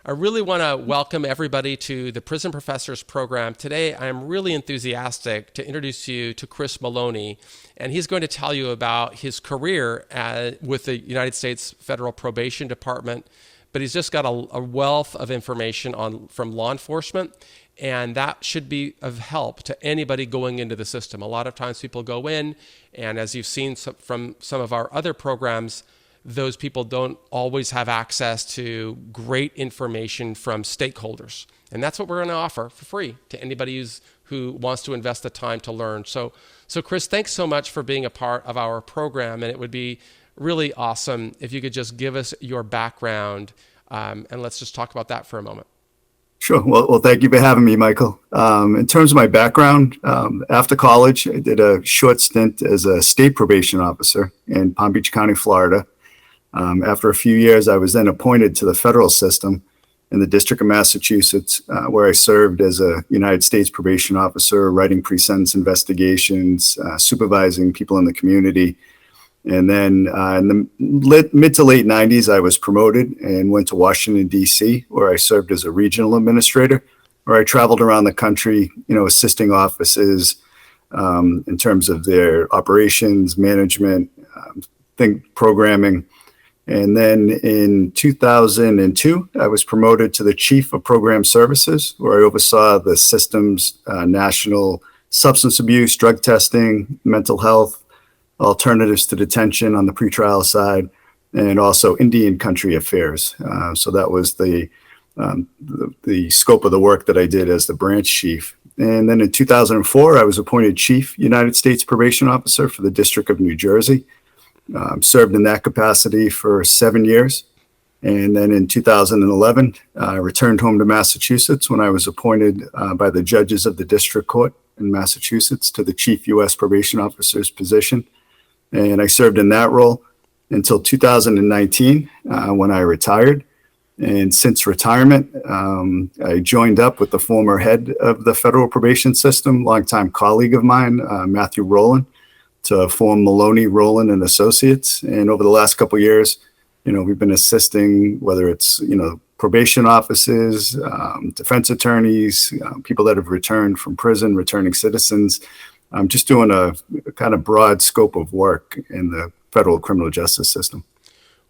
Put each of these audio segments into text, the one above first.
I really want to welcome everybody to the Prison Professors program. Today, I am really enthusiastic to introduce you to Chris Maloney, and he's going to tell you about his career with the United States Federal Probation Department. But he's just got a wealth of information from law enforcement, and that should be of help to anybody going into the system. A lot of times people go in, and as you've seen from some of our other programs, those people don't always have access to great information from stakeholders. And that's what we're going to offer for free to anybody who wants to invest the time to learn. So Chris, thanks so much for being a part of our program. And it would be really awesome if you could just give us your background, and let's just talk about that for a moment. Sure. Well, thank you for having me, Michael. In terms of my background, after college, I did a short stint as a state probation officer in Palm Beach County, Florida. After a few years, I was then appointed to the federal system in the District of Massachusetts, where I served as a United States probation officer, writing pre-sentence investigations, supervising people in the community. And then in the mid to late 90s, I was promoted and went to Washington, D.C., where I served as a regional administrator, where I traveled around the country, assisting offices in terms of their operations, management, programming. And then in 2002, I was promoted to the Chief of Program Services, where I oversaw the system's national substance abuse, drug testing, mental health, alternatives to detention on the pretrial side, and also Indian country affairs. So that was the scope of the work that I did as the branch chief. And then in 2004, I was appointed Chief United States Probation Officer for the District of New Jersey. Served in that capacity for 7 years. And then in 2011, I returned home to Massachusetts when I was appointed by the judges of the district court in Massachusetts to the Chief U.S. Probation Officer's position. And I served in that role until 2019 when I retired. And since retirement, I joined up with the former head of the federal probation system, longtime colleague of mine, Matthew Rowland, to form Maloney, Rowland and Associates. And over the last couple of years, we've been assisting, whether it's, probation offices, defense attorneys, people that have returned from prison, returning citizens. Just doing a kind of broad scope of work in the federal criminal justice system.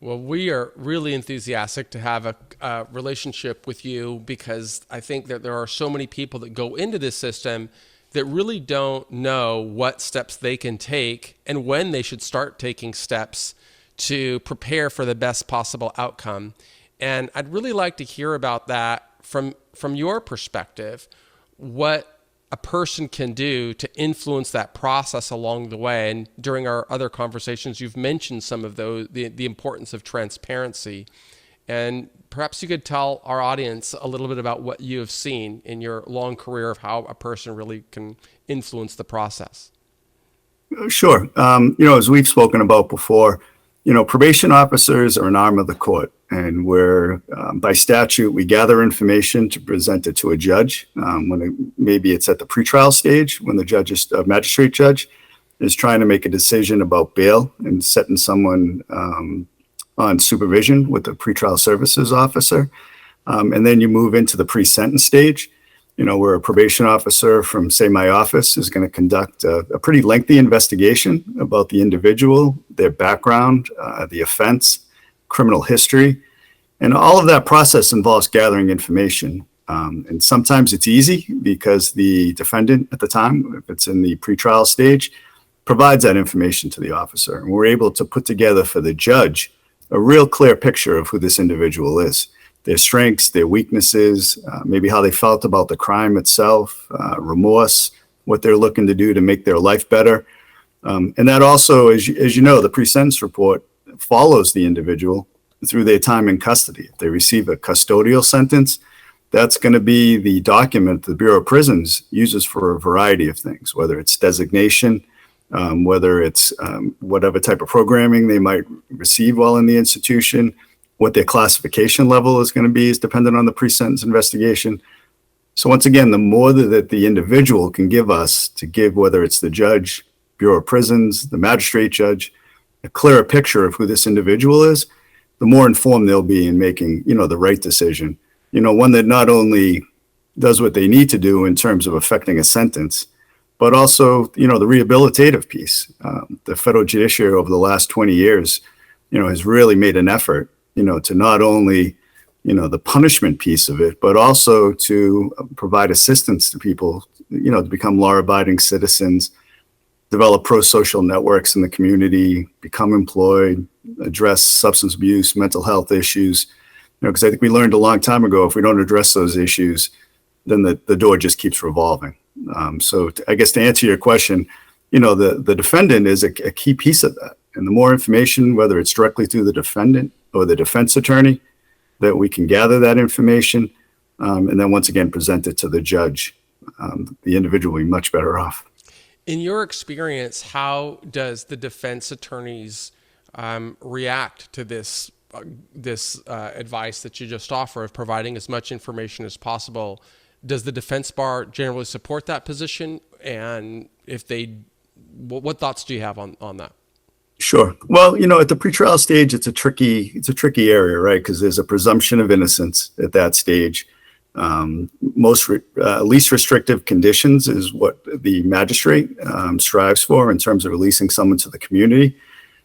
Well, we are really enthusiastic to have a relationship with you, because I think that there are so many people that go into this system that really don't know what steps they can take and when they should start taking steps to prepare for the best possible outcome. And I'd really like to hear about that from your perspective, what a person can do to influence that process along the way. And during our other conversations, you've mentioned some of those, the importance of transparency. And perhaps you could tell our audience a little bit about what you have seen in your long career of how a person really can influence the process. Sure. As we've spoken about before, probation officers are an arm of the court, and by statute, we gather information to present it to a judge. Maybe it's at the pretrial stage when the magistrate judge is trying to make a decision about bail and setting someone on supervision with the pretrial services officer. And then you move into the pre-sentence stage, where a probation officer from, say, my office is going to conduct a pretty lengthy investigation about the individual, their background, the offense, criminal history. And all of that process involves gathering information. And sometimes it's easy because the defendant at the time, if it's in the pretrial stage, provides that information to the officer. And we're able to put together for the judge a real clear picture of who this individual is, their strengths, their weaknesses, maybe how they felt about the crime itself, remorse, what they're looking to do to make their life better. And that also, as you know, the pre-sentence report follows the individual through their time in custody. If they receive a custodial sentence, that's going to be the document the Bureau of Prisons uses for a variety of things, whether it's designation, whether it's whatever type of programming they might receive while in the institution, what their classification level is going to be is dependent on the pre-sentence investigation. So once again, the more that the individual can give us to give, whether it's the judge, Bureau of Prisons, the magistrate judge, a clearer picture of who this individual is, the more informed they'll be in making, the right decision one that not only does what they need to do in terms of affecting a sentence, but also, the rehabilitative piece. The federal judiciary over the last 20 years, has really made an effort, to not only, the punishment piece of it, but also to provide assistance to people, to become law-abiding citizens, develop pro-social networks in the community, become employed, address substance abuse, mental health issues. Because I think we learned a long time ago, if we don't address those issues, then the door just keeps revolving. So I guess to answer your question, the defendant is a key piece of that. And the more information, whether it's directly through the defendant or the defense attorney, that we can gather that information and then once again present it to the judge, the individual will be much better off. In your experience, how does the defense attorneys react to this advice that you just offer of providing as much information as possible? Does the defense bar generally support that position? And if they, what thoughts do you have on that? Sure. Well, at the pretrial stage, it's a tricky area, right? Because there's a presumption of innocence at that stage. Least restrictive conditions is what the magistrate strives for in terms of releasing someone to the community.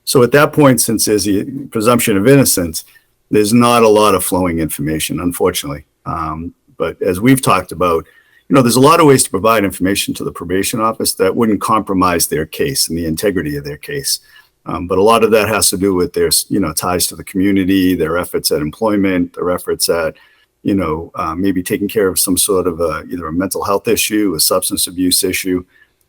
So at that point, since there's a presumption of innocence, there's not a lot of flowing information, unfortunately. But as we've talked about, there's a lot of ways to provide information to the probation office that wouldn't compromise their case and the integrity of their case. But a lot of that has to do with their, ties to the community, their efforts at employment, their efforts at, maybe taking care of some sort of either a mental health issue, a substance abuse issue.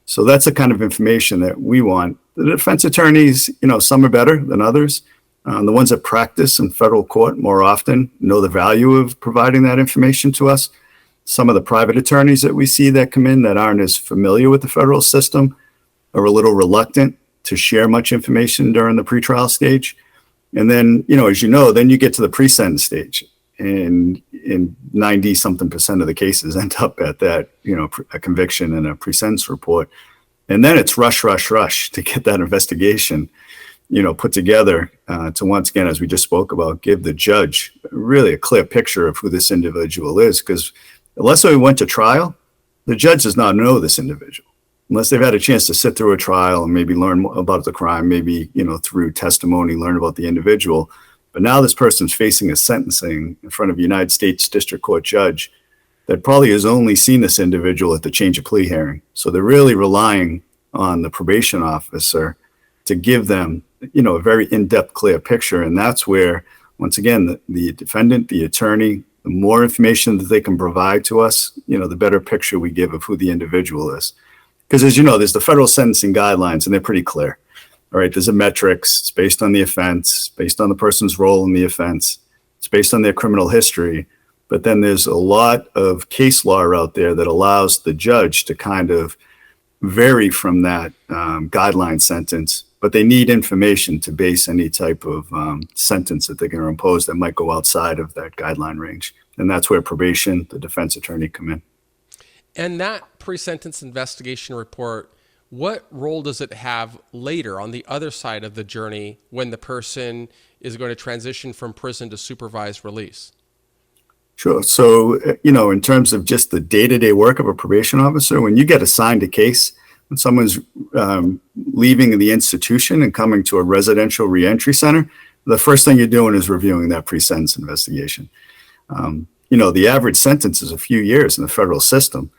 So that's the kind of information that we want. The defense attorneys, some are better than others. The ones that practice in federal court more often know the value of providing that information to us. Some of the private attorneys that we see that come in that aren't as familiar with the federal system are a little reluctant to share much information during the pretrial stage. And then, as then you get to the pre-sentence stage. And in 90-something% of the cases end up at that, a conviction and a pre-sentence report. And then it's rush to get that investigation, put together to once again, as we just spoke about, give the judge really a clear picture of who this individual is. Because unless we went to trial, the judge does not know this individual. Unless they've had a chance to sit through a trial and maybe learn about the crime, maybe, through testimony, learn about the individual. But now this person's facing a sentencing in front of a United States District Court judge that probably has only seen this individual at the change of plea hearing. So they're really relying on the probation officer to give them, a very in-depth, clear picture. And that's where, once again, the defendant, the attorney, the more information that they can provide to us, the better picture we give of who the individual is. Because as you know, there's the federal sentencing guidelines, and they're pretty clear. All right, there's a metrics. It's based on the offense, based on the person's role in the offense. It's based on their criminal history. But then there's a lot of case law out there that allows the judge to kind of vary from that guideline sentence. But they need information to base any type of sentence that they're going to impose that might go outside of that guideline range. And that's where probation, the defense attorney come in. And that pre-sentence investigation report, what role does it have later on the other side of the journey when the person is going to transition from prison to supervised release? Sure. So, in terms of just the day-to-day work of a probation officer, when you get assigned a case, when someone's leaving the institution and coming to a residential reentry center, the first thing you're doing is reviewing that pre-sentence investigation. The average sentence is a few years in the federal system.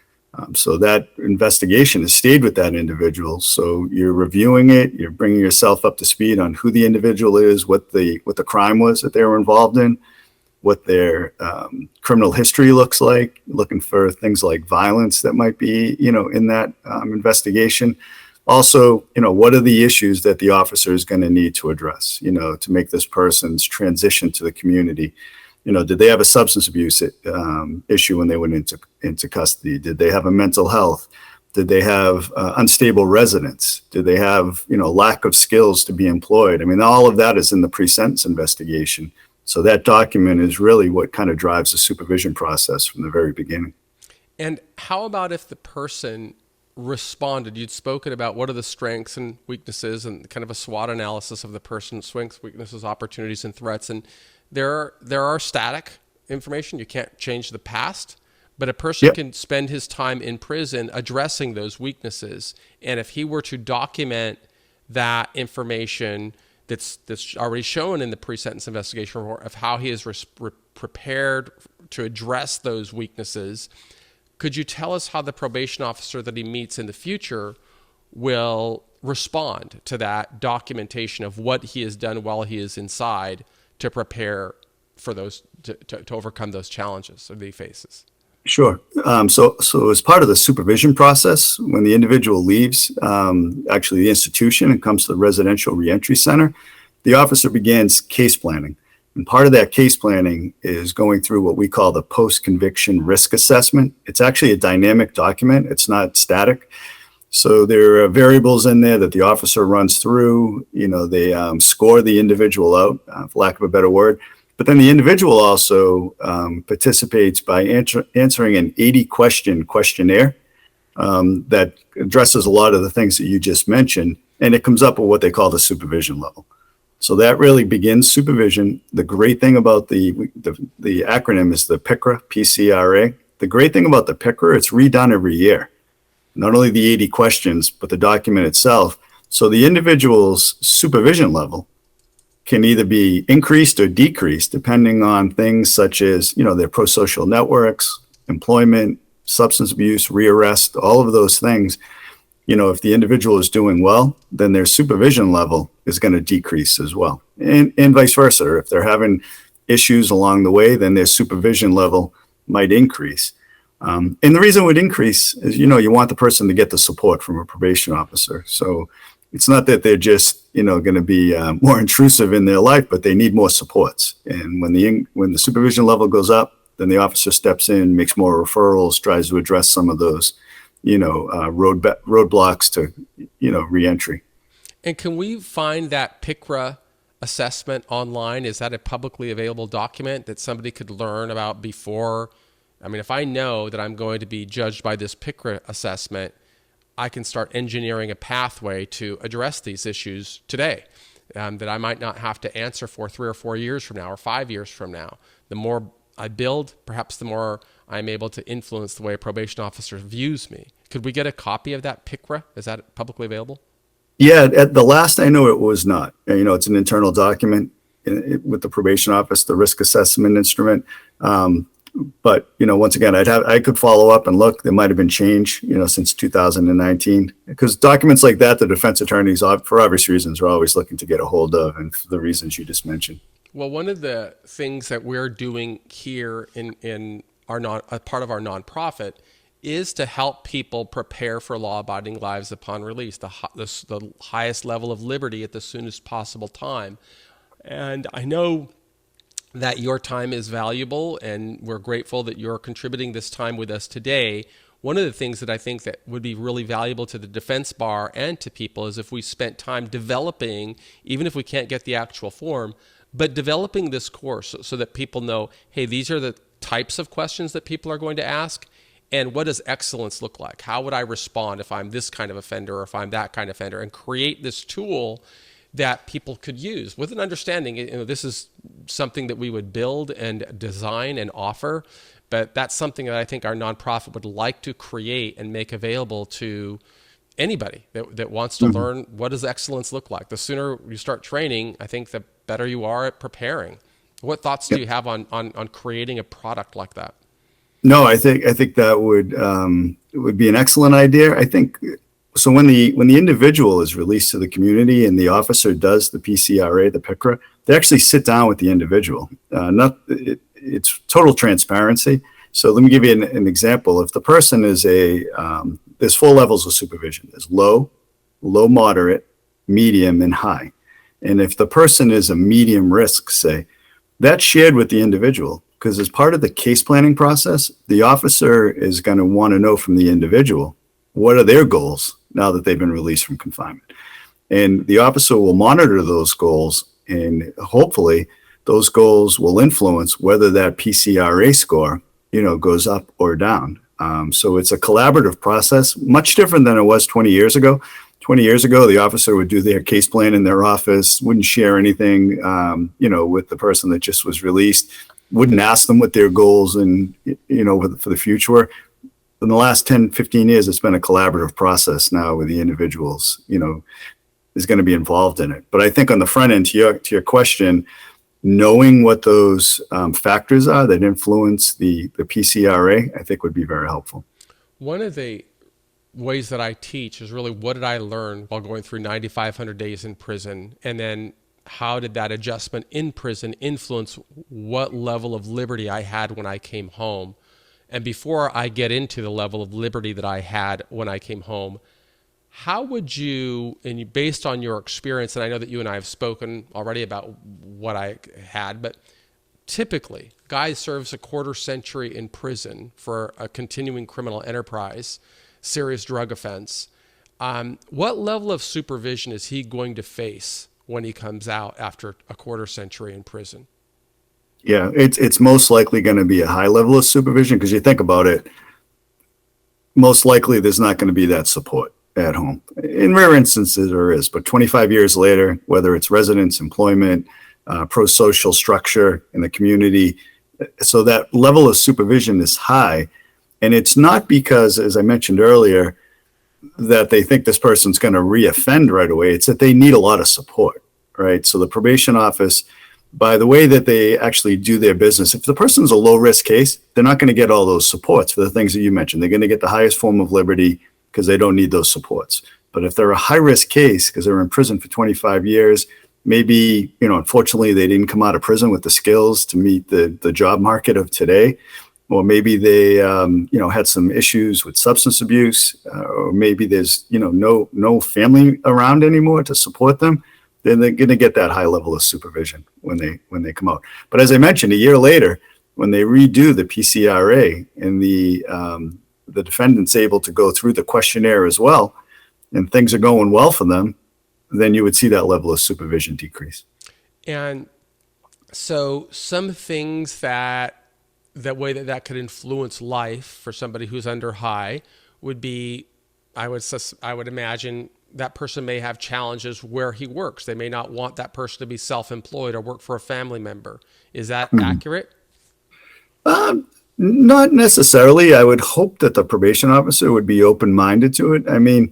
So that investigation has stayed with that individual. So you're reviewing it, you're bringing yourself up to speed on who the individual is, what the crime was that they were involved in, what their criminal history looks like, looking for things like violence that might be, in that investigation. Also, what are the issues that the officer is going to need to address, to make this person's transition to the community? Did they have a substance abuse issue when they went into custody? Did they have a mental health? Did they have unstable residence? Did they have, lack of skills to be employed? I mean, all of that is in the pre-sentence investigation. So that document is really what kind of drives the supervision process from the very beginning. And how about if the person responded? You'd spoken about what are the strengths and weaknesses and kind of a SWOT analysis of the person's strengths, weaknesses, opportunities, and threats. And there are static information. You can't change the past, but a person can spend his time in prison addressing those weaknesses. And if he were to document that information that's already shown in the pre-sentence investigation report of how he is prepared to address those weaknesses, could you tell us how the probation officer that he meets in the future will respond to that documentation of what he has done while he is inside to prepare for those, to overcome those challenges that he faces? Sure. So as part of the supervision process, when the individual leaves, actually the institution and comes to the residential reentry center, the officer begins case planning. And part of that case planning is going through what we call the post-conviction risk assessment. It's actually a dynamic document. It's not static. So there are variables in there that the officer runs through. They score the individual out, for lack of a better word. But then the individual also participates by answering an 80-question questionnaire that addresses a lot of the things that you just mentioned, and it comes up with what they call the supervision level. So that really begins supervision. The great thing about the acronym is the PICRA, PCRA. The great thing about the PICRA, it's redone every year. Not only the 80 questions, but the document itself. So the individual's supervision level can either be increased or decreased depending on things such as, their pro-social networks, employment, substance abuse, rearrest, all of those things. If the individual is doing well, then their supervision level is going to decrease as well. And vice versa. If they're having issues along the way, then their supervision level might increase. And the reason it would increase is, you want the person to get the support from a probation officer. So it's not that they're just, going to be more intrusive in their life, but they need more supports. And when the supervision level goes up, then the officer steps in, makes more referrals, tries to address some of those, roadblocks to, reentry. And can we find that PICRA assessment online? Is that a publicly available document that somebody could learn about before? I mean, if I know that I'm going to be judged by this PICRA assessment, I can start engineering a pathway to address these issues today that I might not have to answer for 3 or 4 years from now or 5 years from now. The more I build, perhaps the more I'm able to influence the way a probation officer views me. Could we get a copy of that PICRA? Is that publicly available? Yeah, at the last I know it was not. It's an internal document with the probation office, the risk assessment instrument. But, once again, I could follow up and look. There might have been change, since 2019, because documents like that, the defense attorneys, for obvious reasons, are always looking to get a hold of, and for the reasons you just mentioned. Well, one of the things that we're doing here in our part of our nonprofit is to help people prepare for law-abiding lives upon release, the highest level of liberty at the soonest possible time. And I know that your time is valuable, and we're grateful that you're contributing this time with us today. One of the things that I think that would be really valuable to the defense bar and to people is if we spent time developing, even if we can't get the actual form, but developing this course so that people know, hey, these are the types of questions that people are going to ask, and what does excellence look like? How would I respond if I'm this kind of offender or if I'm that kind of offender? And create this tool that people could use with an understanding, this is something that we would build and design and offer, but that's something that I think our nonprofit would like to create and make available to anybody that wants to learn what does excellence look like. The sooner you start training, I think the better you are at preparing. What thoughts do you have on creating a product like that? No, I think that would be an excellent idea. I think so. When the individual is released to the community and the officer does the PCRA, the PICRA, they actually sit down with the individual. It's total transparency. So let me give you an example. If the person is there's 4 levels of supervision. There's low, moderate, medium, and high. And if the person is a medium risk, say, that's shared with the individual. Because as part of the case planning process, the officer is going to want to know from the individual, what are their goals now that they've been released from confinement? And the officer will monitor those goals, and hopefully those goals will influence whether that PCRA score, goes up or down. So it's a collaborative process, much different than it was 20 years ago. 20 years ago, the officer would do their case plan in their office, wouldn't share anything, with the person that just was released. wouldn't ask them what their goals and, for the future were. In the last 10, 15 years, it's been a collaborative process now with the individuals, is going to be involved in it. But I think on the front end, to your question, knowing what those factors are that influence the PCRA, I think would be very helpful. One of the ways that I teach is really, what did I learn while going through 9,500 days in prison? And then how did that adjustment in prison influence what level of liberty I had when I came home? And before I get into the level of liberty that I had when I came home, how would you, and based on your experience, and I know that you and I have spoken already about what I had, but typically, a guy serves a quarter century in prison for a continuing criminal enterprise, serious drug offense. What level of supervision is he going to face when he comes out after a quarter century in prison? Yeah, it's most likely going to be a high level of supervision, because you think about it, most likely there's not going to be that support at home. In rare instances there is, but 25 years later, whether it's residence, employment, pro-social structure in the community, so that level of supervision is high. And it's not because, as I mentioned earlier, that they think this person's going to reoffend right away. It's that they need a lot of support, right? So the probation office, by the way that they actually do their business, if the person's a low-risk case, they're not going to get all those supports for the things that you mentioned. They're going to get the highest form of liberty because they don't need those supports. But if they're a high-risk case because they're in prison for 25 years, maybe, unfortunately, they didn't come out of prison with the skills to meet the job market of today, or maybe they, had some issues with substance abuse, or maybe there's, no family around anymore to support them, then they're going to get that high level of supervision when they come out. But as I mentioned, a year later, when they redo the PCRA and the defendant's able to go through the questionnaire as well, and things are going well for them, then you would see that level of supervision decrease. And so some things that could influence life for somebody who's under high would be, I would imagine that person may have challenges where he works. They may not want that person to be self-employed or work for a family member. Is that accurate? Not necessarily. I would hope that the probation officer would be open-minded to it. I mean,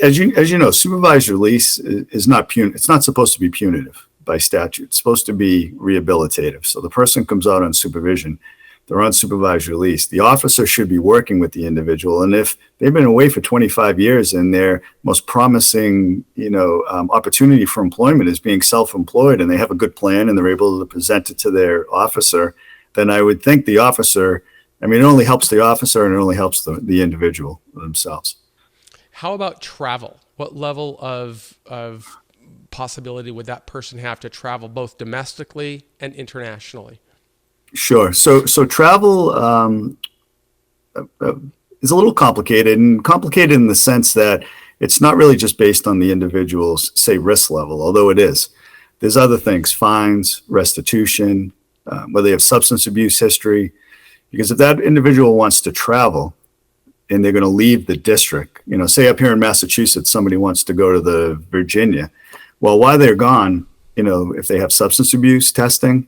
as you know, supervised release is not it's not supposed to be punitive by statute. It's supposed to be rehabilitative. So the person comes out on supervision, they're on supervised release. The officer should be working with the individual. And if they've been away for 25 years and their most promising, opportunity for employment is being self-employed, and they have a good plan and they're able to present it to their officer, then I would think the officer, it only helps the officer and it only helps the individual themselves. How about travel? What level of possibility would that person have to travel both domestically and internationally? Sure. So travel is a little complicated, and complicated in the sense that it's not really just based on the individual's, say, risk level, although it is. There's other things, fines, restitution, whether they have substance abuse history. Because if that individual wants to travel and they're going to leave the district, say up here in Massachusetts, somebody wants to go to the Virginia. Well, while they're gone, if they have substance abuse testing,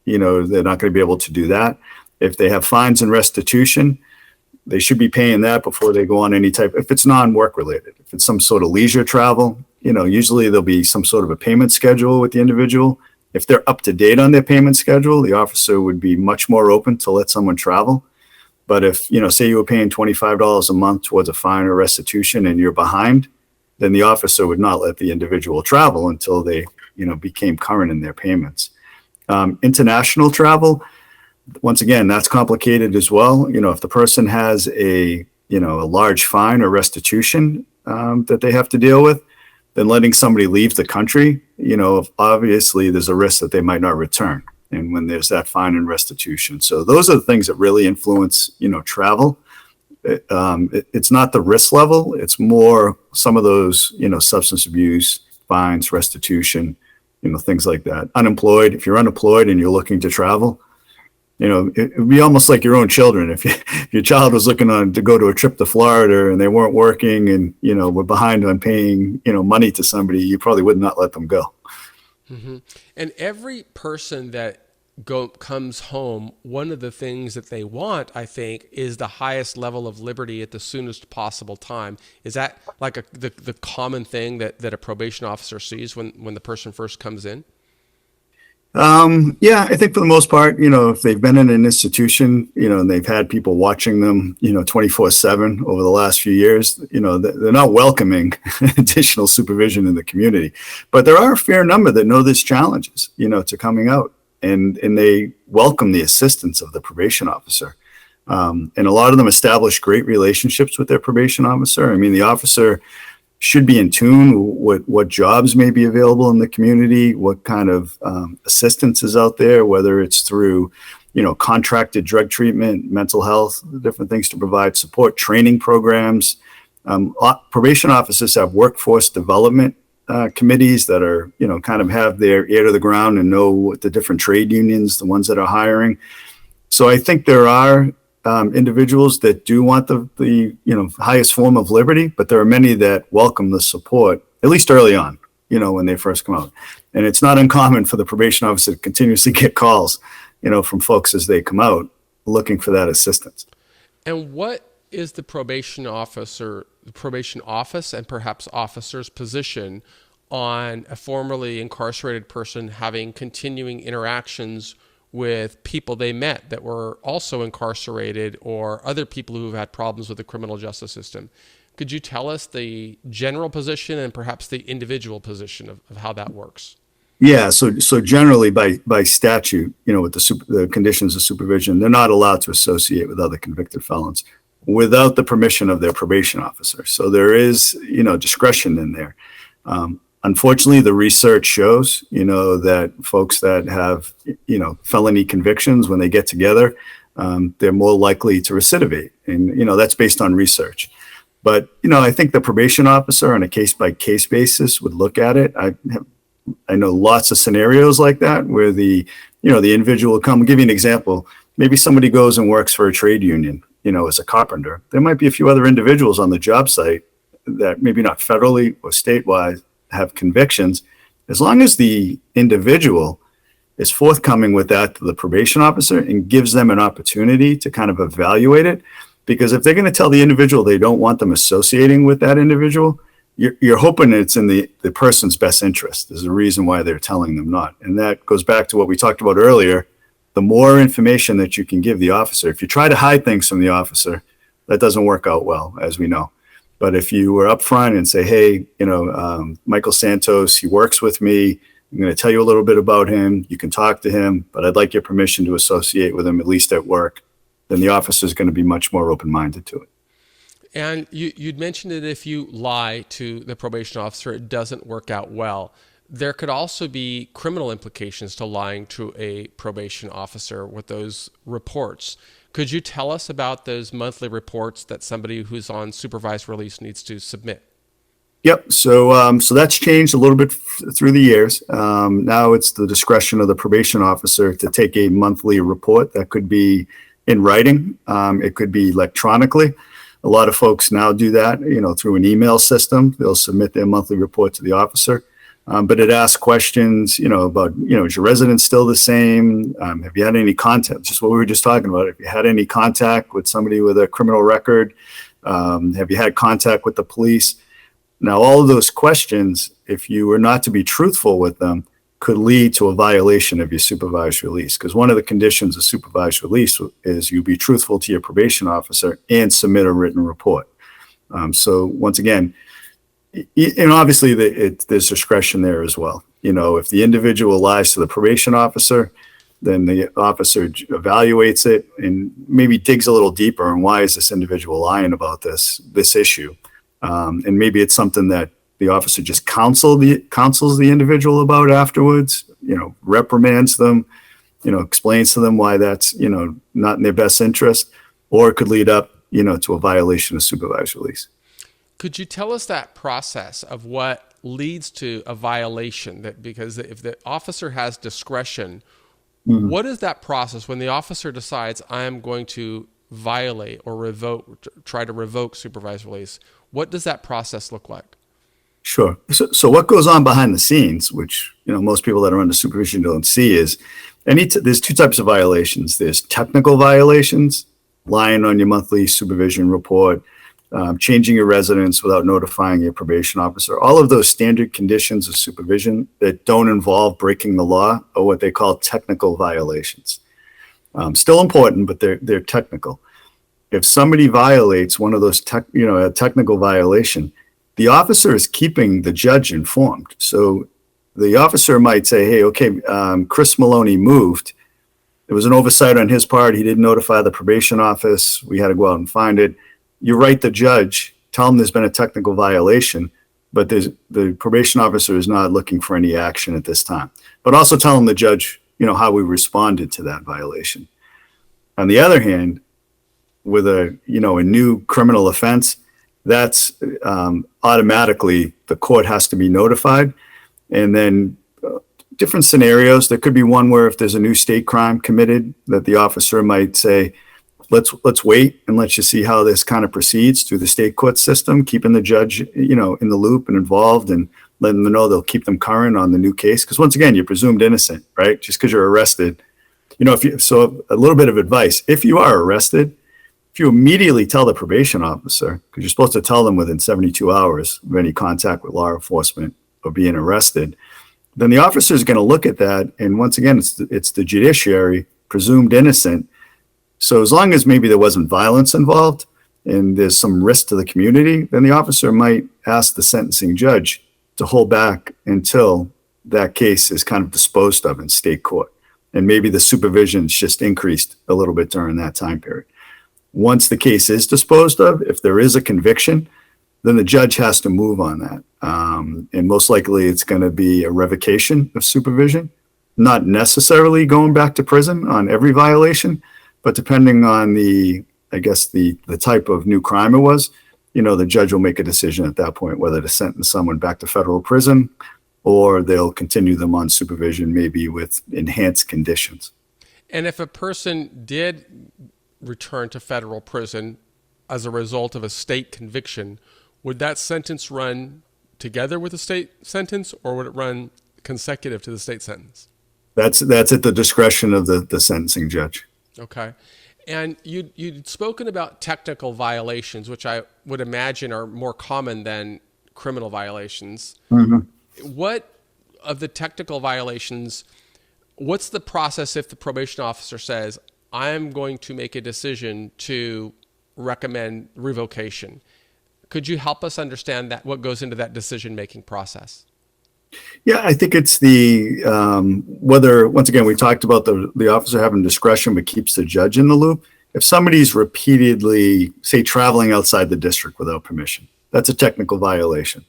they're not going to be able to do that. If they have fines and restitution, they should be paying that before they go on any type, if it's non-work related. If it's some sort of leisure travel, usually there'll be some sort of a payment schedule with the individual. If they're up to date on their payment schedule, the officer would be much more open to let someone travel. But if, say you were paying $25 a month towards a fine or restitution and you're behind, then the officer would not let the individual travel until they, became current in their payments. International travel, once again, that's complicated as well. If the person has a large fine or restitution that they have to deal with, then letting somebody leave the country, obviously there's a risk that they might not return. And when there's that fine and restitution. So those are the things that really influence, travel. It's not the risk level. It's more some of those, substance abuse, fines, restitution, things like that. Unemployed, if you're unemployed and you're looking to travel, it would be almost like your own children. If your child was looking to go to a trip to Florida and they weren't working and, were behind on paying, money to somebody, you probably would not let them go. Mm-hmm. And every person that comes home, one of the things that they want, I think, is the highest level of liberty at the soonest possible time. Is that like the common thing that a probation officer sees when the person first comes in? Yeah, I think for the most part, if they've been in an institution, and they've had people watching them, 24/7 over the last few years, they're not welcoming additional supervision in the community. But there are a fair number that know there's challenges, to coming out, and they welcome the assistance of the probation officer. And a lot of them establish great relationships with their probation officer. I mean, the officer should be in tune with what jobs may be available in the community, what kind of assistance is out there, whether it's through, contracted drug treatment, mental health, different things to provide support, training programs. Probation officers have workforce development committees that are, kind of have their ear to the ground and know what the different trade unions, the ones that are hiring. So I think there are individuals that do want the highest form of liberty, but there are many that welcome the support, at least early on, when they first come out. And it's not uncommon for the probation officer to continuously get calls, from folks as they come out looking for that assistance. And what is the probation office, and perhaps officer's position on a formerly incarcerated person having continuing interactions with people they met that were also incarcerated, or other people who've had problems with the criminal justice system? Could you tell us the general position and perhaps the individual position of how that works? Yeah, so generally by statute, with the conditions of supervision, they're not allowed to associate with other convicted felons without the permission of their probation officer. So there is, discretion in there. Unfortunately, the research shows, that folks that have, felony convictions, when they get together, they're more likely to recidivate. And, that's based on research. But, I think the probation officer on a case-by-case basis would look at it. I know lots of scenarios like that where the individual will come. I'll give you an example. Maybe somebody goes and works for a trade union, as a carpenter. There might be a few other individuals on the job site that maybe not federally or statewide have convictions. As long as the individual is forthcoming with that to the probation officer and gives them an opportunity to kind of evaluate it, because if they're going to tell the individual they don't want them associating with that individual, you're hoping it's in the person's best interest. There's a reason why they're telling them not. And that goes back to what we talked about earlier. The more information that you can give the officer, if you try to hide things from the officer, that doesn't work out well, as we know. But if you were upfront and say, hey, Michael Santos, he works with me. I'm going to tell you a little bit about him. You can talk to him, but I'd like your permission to associate with him, at least at work. Then the officer is going to be much more open-minded to it. And you'd mentioned that if you lie to the probation officer, it doesn't work out well. There could also be criminal implications to lying to a probation officer with those reports. Could you tell us about those monthly reports that somebody who's on supervised release needs to submit? Yep. So that's changed a little bit through the years. Now it's the discretion of the probation officer to take a monthly report. That could be in writing. It could be electronically. A lot of folks now do that, through an email system. They'll submit their monthly report to the officer. But it asks questions, about, is your residence still the same? Have you had any contact? Just what we were just talking about. Have you had any contact with somebody with a criminal record? Have you had contact with the police? Now, all of those questions, if you were not to be truthful with them, could lead to a violation of your supervised release. Because one of the conditions of supervised release is you be truthful to your probation officer and submit a written report. So once again, and obviously there's discretion there as well. If the individual lies to the probation officer, then the officer evaluates it and maybe digs a little deeper on why is this individual lying about this issue. And maybe it's something that the officer just counsels the individual about afterwards, reprimands them, explains to them why that's, not in their best interest, or it could lead up, to a violation of supervised release. Could you tell us that process of what leads to a violation? Because if the officer has discretion, what is that process when the officer decides I am going to violate or try to revoke supervised release? What does that process look like? Sure. So what goes on behind the scenes, which most people that are under supervision don't see, is There's two types of violations. There's technical violations, lying on your monthly supervision report, changing your residence without notifying your probation officer. All of those standard conditions of supervision that don't involve breaking the law are what they call technical violations. Still important, but they're technical. If somebody violates one of those, a technical violation, the officer is keeping the judge informed. So the officer might say, hey, okay, Chris Maloney moved. There was an oversight on his part. He didn't notify the probation office. We had to go out and find it. You write the judge, tell him there's been a technical violation, but the probation officer is not looking for any action at this time. But also tell him the judge, how we responded to that violation. On the other hand, with a new criminal offense, that's automatically the court has to be notified. And then different scenarios. There could be one where if there's a new state crime committed, that the officer might say, let's wait and let you see how this kind of proceeds through the state court system, keeping the judge, in the loop and involved, and letting them know they'll keep them current on the new case. Because once again, you're presumed innocent, right? Just because you're arrested. So a little bit of advice: if you are arrested, if you immediately tell the probation officer, because you're supposed to tell them within 72 hours of any contact with law enforcement or being arrested, then the officer is going to look at that. And once again, it's the judiciary, presumed innocent. So as long as maybe there wasn't violence involved and there's some risk to the community, then the officer might ask the sentencing judge to hold back until that case is kind of disposed of in state court. And maybe the supervision's just increased a little bit during that time period. Once the case is disposed of, if there is a conviction, then the judge has to move on that. And most likely it's going to be a revocation of supervision, not necessarily going back to prison on every violation, but depending on the type of new crime it was, the judge will make a decision at that point whether to sentence someone back to federal prison or they'll continue them on supervision, maybe with enhanced conditions. And if a person did return to federal prison as a result of a state conviction, would that sentence run together with the state sentence, or would it run consecutive to the state sentence? That's at the discretion of the sentencing judge. Okay. And you'd spoken about technical violations, which I would imagine are more common than criminal violations. Mm-hmm. What of the technical violations, what's the process if the probation officer says, I'm going to make a decision to recommend revocation? Could you help us understand that, what goes into that decision-making process? Yeah, I think it's whether, once again, we talked about the officer having discretion but keeps the judge in the loop. If somebody's repeatedly, say, traveling outside the district without permission, that's a technical violation.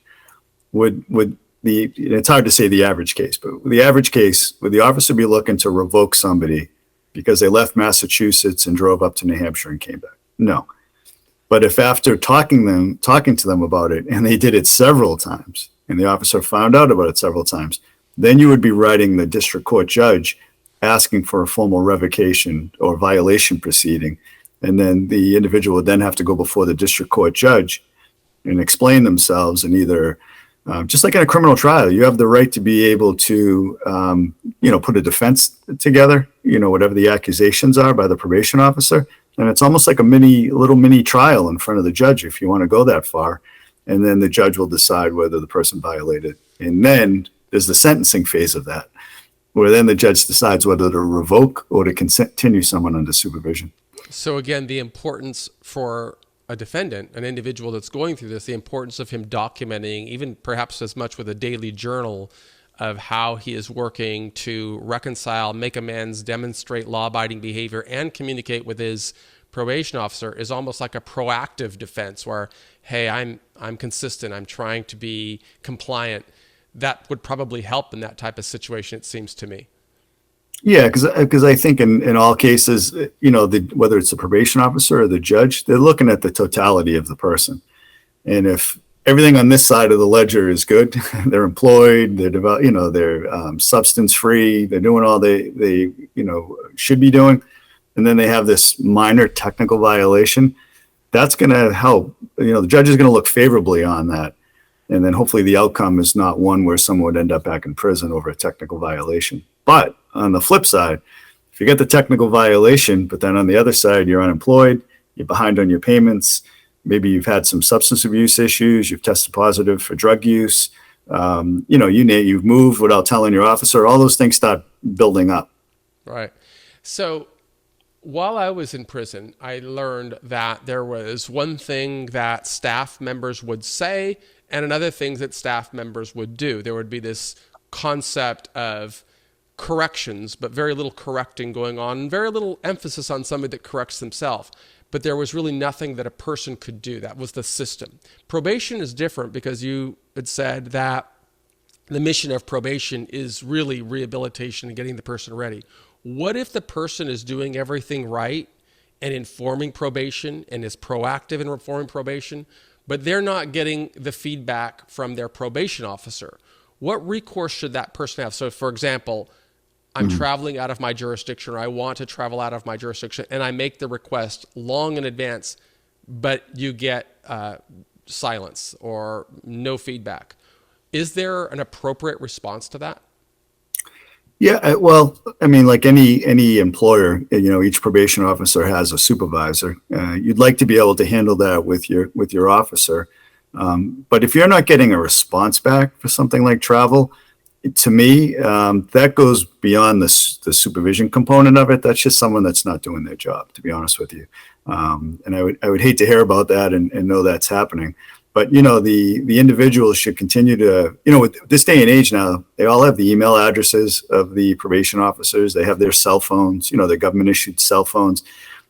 It's hard to say the average case, but the average case, would the officer be looking to revoke somebody because they left Massachusetts and drove up to New Hampshire and came back? No. But if after talking to them about it, and they did it several times, and the officer found out about it several times, then you would be writing the district court judge asking for a formal revocation or violation proceeding. And then the individual would then have to go before the district court judge and explain themselves. And either, just like in a criminal trial, you have the right to be able to, put a defense together, whatever the accusations are by the probation officer. And it's almost like a little mini trial in front of the judge if you want to go that far. And then the judge will decide whether the person violated. And then there's the sentencing phase of that, where then the judge decides whether to revoke or to continue someone under supervision. So again, the importance for a defendant, an individual that's going through this, the importance of him documenting, even perhaps as much with a daily journal, of how he is working to reconcile, make amends, demonstrate law-abiding behavior, and communicate with his probation officer, is almost like a proactive defense where, hey, I'm consistent, I'm trying to be compliant. That would probably help in that type of situation, it seems to me. Yeah, because I think in all cases, whether it's the probation officer or the judge, they're looking at the totality of the person. And if everything on this side of the ledger is good, they're employed, they're substance free, they're doing all they should be doing, and then they have this minor technical violation, that's going to help. The judge is going to look favorably on that. And then hopefully the outcome is not one where someone would end up back in prison over a technical violation. But on the flip side, if you get the technical violation, but then on the other side, you're unemployed, you're behind on your payments, maybe you've had some substance abuse issues, you've tested positive for drug use, you've moved without telling your officer, all those things start building up. Right. So while I was in prison, I learned that there was one thing that staff members would say and another thing that staff members would do. There would be this concept of corrections, but very little correcting going on, and very little emphasis on somebody that corrects themselves. But there was really nothing that a person could do. That was the system. Probation is different because you had said that the mission of probation is really rehabilitation and getting the person ready. What if the person is doing everything right and informing probation and is proactive in informing probation, but they're not getting the feedback from their probation officer? What recourse should that person have? So, for example, I'm traveling out of my jurisdiction, or I want to travel out of my jurisdiction, and I make the request long in advance, but you get silence or no feedback. Is there an appropriate response to that? Yeah, well, I mean, like any employer, each probation officer has a supervisor. You'd like to be able to handle that with your officer. But if you're not getting a response back for something like travel, to me, that goes beyond the supervision component of it. That's just someone that's not doing their job, to be honest with you. And I would hate to hear about that and know that's happening. But, the individuals should continue to, with this day and age now, they all have the email addresses of the probation officers. They have their cell phones, their government issued cell phones.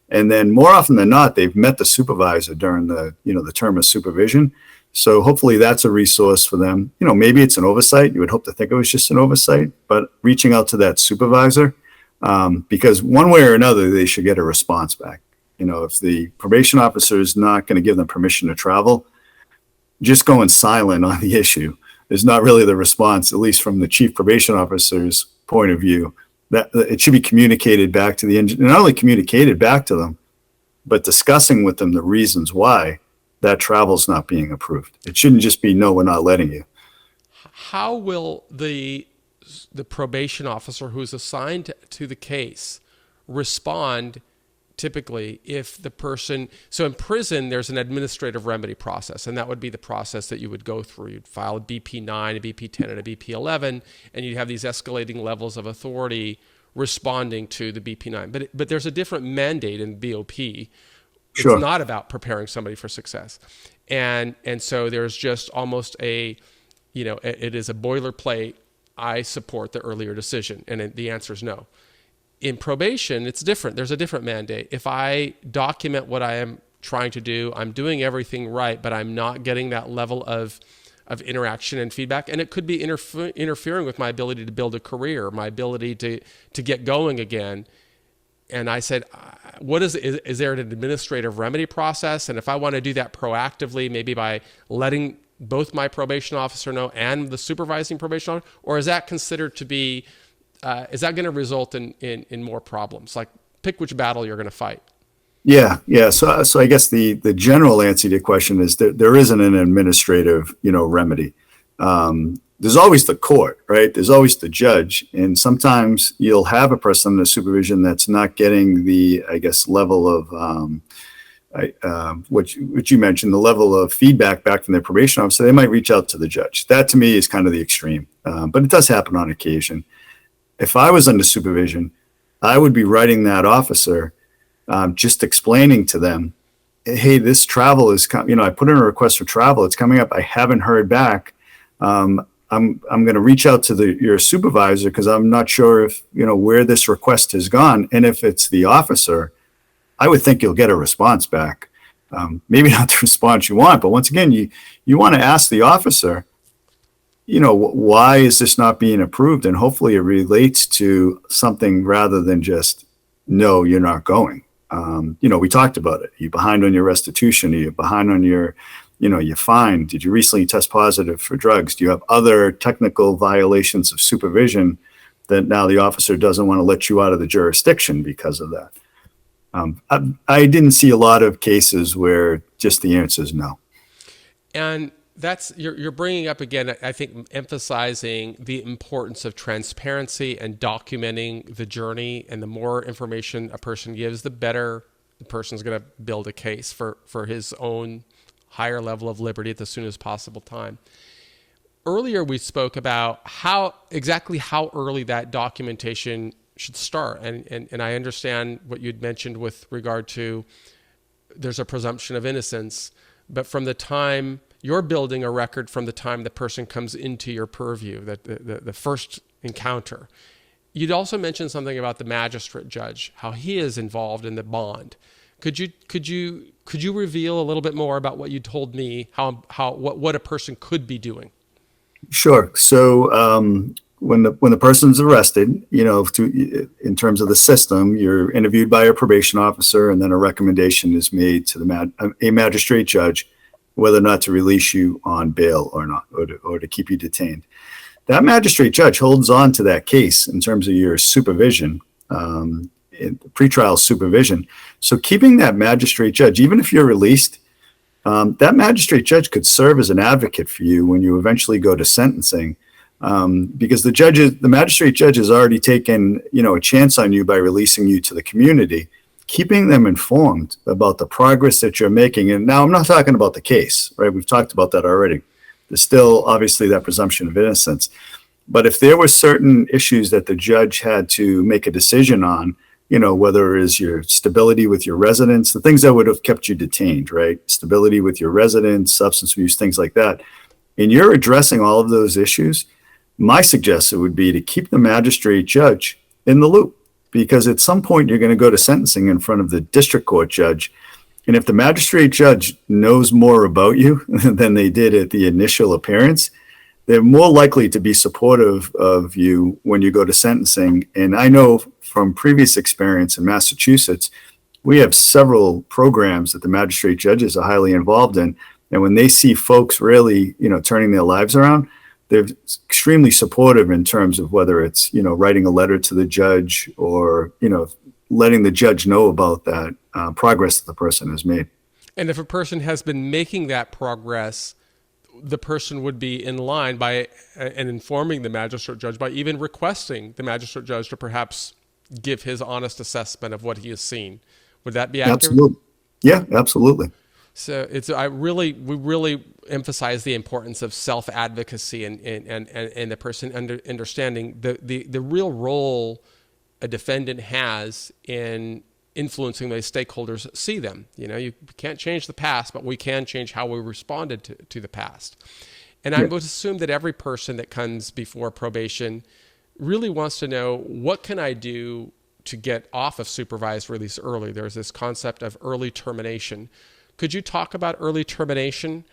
And then more often than not, they've met the supervisor during the term of supervision. So hopefully that's a resource for them. Maybe it's an oversight. You would hope to think it was just an oversight, but reaching out to that supervisor, because one way or another, they should get a response back. If the probation officer is not going to give them permission to travel, just going silent on the issue is not really the response, at least from the chief probation officer's point of view. That it should be communicated back to not only communicated back to them, but discussing with them the reasons why that travel's not being approved. It shouldn't just be, no, we're not letting you. How will the probation officer who's assigned to the case respond typically if the person, so in prison, there's an administrative remedy process, and that would be the process that you would go through. You'd file a BP-9, a BP-10, and a BP-11, and you'd have these escalating levels of authority responding to the BP-9. But there's a different mandate in BOP. Sure. It's not about preparing somebody for success. And so there's just almost it is a boilerplate, I support the earlier decision, and the answer is no. In probation, it's different. There's a different mandate. If I document what I am trying to do, I'm doing everything right, but I'm not getting that level of interaction and feedback, and it could be interfering with my ability to build a career, my ability to get going again. And I said, is there an administrative remedy process? And if I want to do that proactively, maybe by letting both my probation officer know and the supervising probation officer, or is that considered to be is that going to result in more problems? Like, pick which battle you're going to fight. Yeah. So I guess the general answer to your question is that there isn't an administrative, remedy. There's always the court, right? There's always the judge. And sometimes you'll have a person under supervision that's not getting the, I guess, level of, what you mentioned, the level of feedback back from their probation officer. They might reach out to the judge. That to me is kind of the extreme, but it does happen on occasion. If I was under supervision, I would be writing that officer, just explaining to them, hey, this travel is, I put in a request for travel. It's coming up. I haven't heard back. I'm going to reach out to your supervisor because I'm not sure if, where this request has gone. And if it's the officer, I would think you'll get a response back. Maybe not the response you want, but once again, you want to ask the officer, why is this not being approved? And hopefully it relates to something rather than just, no, you're not going. We talked about it. Are you behind on your restitution? Are you behind on your fine? Did you recently test positive for drugs? Do you have other technical violations of supervision that now the officer doesn't want to let you out of the jurisdiction because of that? I didn't see a lot of cases where just the answer is no. And That's you're bringing up again, I think, emphasizing the importance of transparency and documenting the journey. And the more information a person gives, the better the person's going to build a case for his own higher level of liberty at the soonest possible time. Earlier, we spoke about how early that documentation should start. And I understand what you'd mentioned with regard to there's a presumption of innocence, but from the time you're building a record, from the time the person comes into your purview, that the first encounter. You'd also mentioned something about the magistrate judge, how he is involved in the bond. Could you reveal a little bit more about what you told me, what a person could be doing? Sure. So when the person's arrested, in terms of the system, you're interviewed by a probation officer, and then a recommendation is made to a magistrate judge whether or not to release you on bail or not, or to keep you detained. That magistrate judge holds on to that case in terms of your supervision, pretrial supervision. So keeping that magistrate judge, even if you're released, that magistrate judge could serve as an advocate for you when you eventually go to sentencing, because the magistrate judge has already taken, a chance on you by releasing you to the community. Keeping them informed about the progress that you're making. And now I'm not talking about the case, right? We've talked about that already. There's still obviously that presumption of innocence. But if there were certain issues that the judge had to make a decision on, whether it is your stability with your residents, the things that would have kept you detained, right? Stability with your residents, substance abuse, things like that. And you're addressing all of those issues. My suggestion would be to keep the magistrate judge in the loop. Because at some point you're going to go to sentencing in front of the district court judge. And if the magistrate judge knows more about you than they did at the initial appearance, they're more likely to be supportive of you when you go to sentencing. And I know from previous experience in Massachusetts, we have several programs that the magistrate judges are highly involved in. And when they see folks really, turning their lives around, they're extremely supportive in terms of whether it's, writing a letter to the judge or, letting the judge know about that progress that the person has made. And if a person has been making that progress, the person would be in line by and informing the magistrate judge by even requesting the magistrate judge to perhaps give his honest assessment of what he has seen. Would that be accurate? Absolutely. Yeah, absolutely. So we really emphasize the importance of self-advocacy and the person understanding the real role a defendant has in influencing the stakeholders see them. You can't change the past, but we can change how we responded to the past. And I would assume that every person that comes before probation really wants to know, what can I do to get off of supervised release early? There's this concept of early termination. Could you talk about early termination?